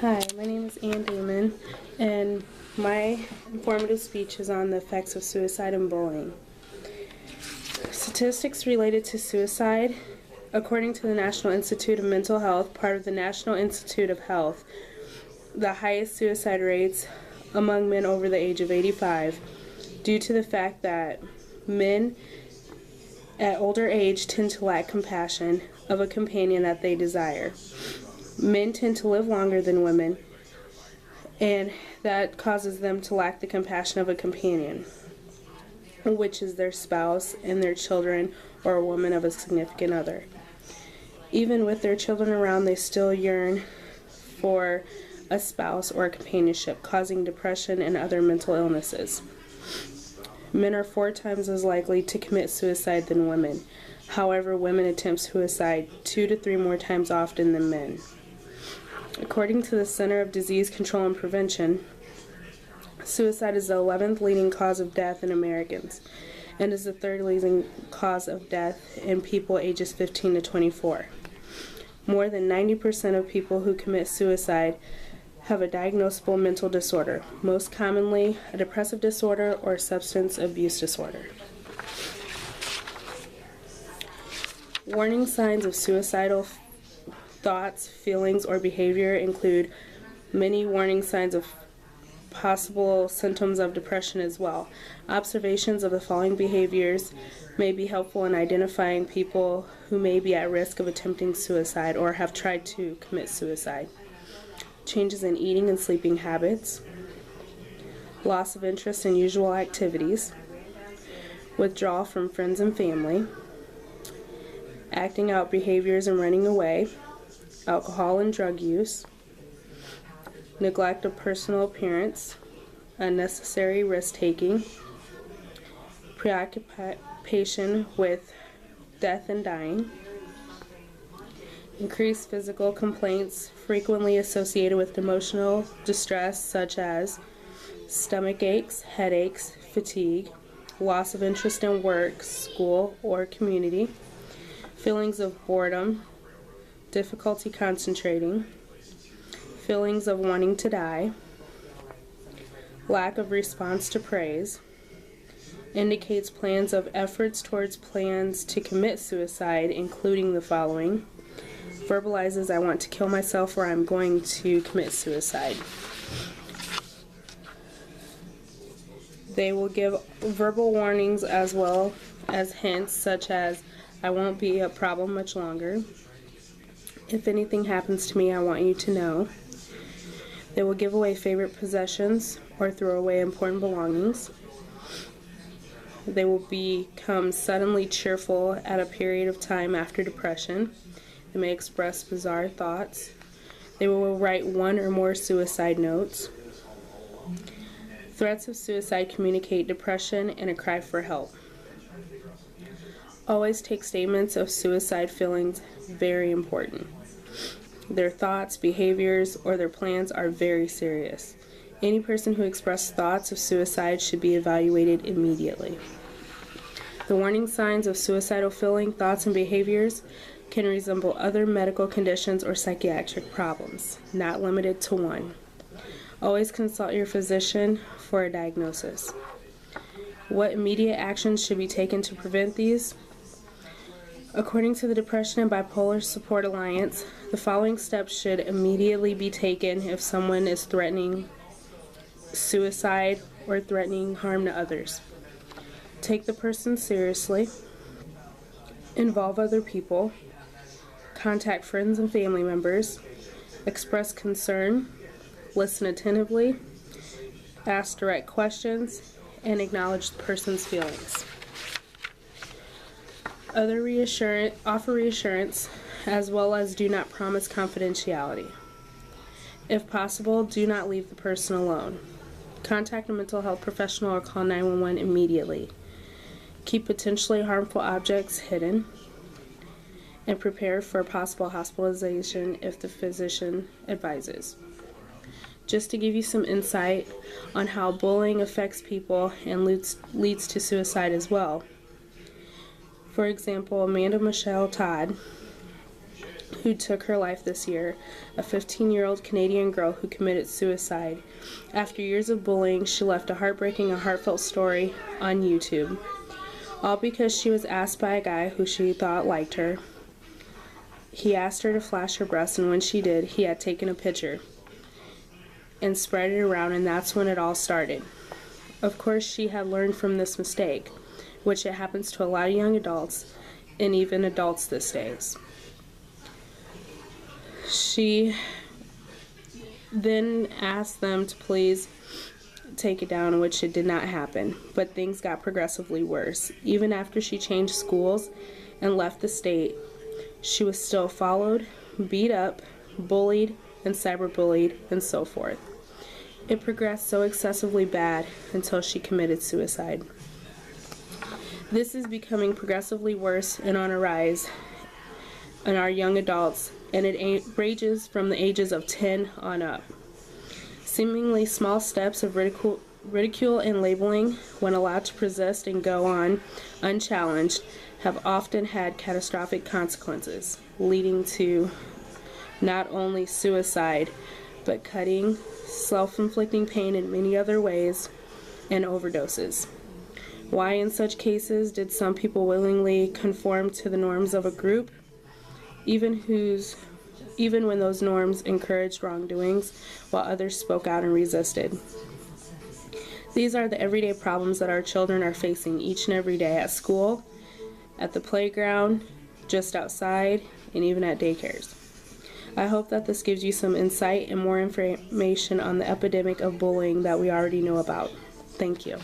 Hi, my name is Ann Damon, and my informative speech is on the effects of suicide and bullying. Statistics related to suicide, according to the National Institute of Mental Health, part of the National Institute of Health, the highest suicide rates among men over the age of 85, due to the fact that men at older age tend to lack compassion of a companion that they desire. Men tend to live longer than women, and that causes them to lack the compassion of a companion, which is their spouse and their children, or a woman of a significant other. Even with their children around, they still yearn for a spouse or a companionship, causing depression and other mental illnesses. Men are 4 times as likely to commit suicide than women. However, women attempt suicide 2 to 3 more times often than men. According to the Center of Disease Control and Prevention, suicide is the 11th leading cause of death in Americans and is the 3rd leading cause of death in people ages 15 to 24. More than 90% of people who commit suicide have a diagnosable mental disorder, most commonly a depressive disorder or substance abuse disorder. Warning signs of suicidal thoughts, feelings, or behavior include many warning signs of possible symptoms of depression as well. Observations of the following behaviors may be helpful in identifying people who may be at risk of attempting suicide or have tried to commit suicide. Changes in eating and sleeping habits, loss of interest in usual activities, withdrawal from friends and family, acting out behaviors and running away, alcohol and drug use, neglect of personal appearance, unnecessary risk-taking, preoccupation with death and dying, increased physical complaints frequently associated with emotional distress such as stomach aches, headaches, fatigue, loss of interest in work, school, or community, feelings of boredom, difficulty concentrating, feelings of wanting to die, lack of response to praise, indicates plans of efforts towards plans to commit suicide, including the following: verbalizes I want to kill myself or I'm going to commit suicide. They will give verbal warnings as well as hints such as I won't be a problem much longer. If anything happens to me, I want you to know. They will give away favorite possessions or throw away important belongings. They will become suddenly cheerful at a period of time after depression. They may express bizarre thoughts. They will write 1 or more suicide notes. Threats of suicide communicate depression and a cry for help. Always take statements of suicide feelings very important. Their thoughts, behaviors, or their plans are very serious. Any person who expresses thoughts of suicide should be evaluated immediately. The warning signs of suicidal feeling, thoughts, and behaviors can resemble other medical conditions or psychiatric problems, not limited to one. Always consult your physician for a diagnosis. What immediate actions should be taken to prevent these? According to the Depression and Bipolar Support Alliance, the following steps should immediately be taken if someone is threatening suicide or threatening harm to others. Take the person seriously, involve other people, contact friends and family members, express concern, listen attentively, ask direct questions, and acknowledge the person's feelings. Offer reassurance, as well as do not promise confidentiality. If possible, do not leave the person alone. Contact a mental health professional or call 911 immediately. Keep potentially harmful objects hidden, and prepare for possible hospitalization if the physician advises. Just to give you some insight on how bullying affects people and leads to suicide as well. For example, Amanda Michelle Todd who took her life this year, a 15-year-old Canadian girl who committed suicide. After years of bullying, she left a heartbreaking and heartfelt story on YouTube, all because she was asked by a guy who she thought liked her. He asked her to flash her breasts, and when she did, he had taken a picture and spread it around, and that's when it all started. Of course, she had learned from this mistake, which it happens to a lot of young adults and even adults these days. She then asked them to please take it down, which it did not happen, but things got progressively worse. Even after she changed schools and left the state, she was still followed, beat up, bullied, and cyberbullied, and so forth. It progressed so excessively bad until she committed suicide. This is becoming progressively worse and on a rise in our young adults, and it ranges from the ages of 10 on up. Seemingly small steps of ridicule and labeling, when allowed to persist and go on unchallenged, have often had catastrophic consequences, leading to not only suicide, but cutting, self-inflicting pain in many other ways, and overdoses. Why in such cases did some people willingly conform to the norms of a group, even when those norms encouraged wrongdoings, while others spoke out and resisted? These are the everyday problems that our children are facing each and every day at school, at the playground, just outside, and even at daycares. I hope that this gives you some insight and more information on the epidemic of bullying that we already know about. Thank you.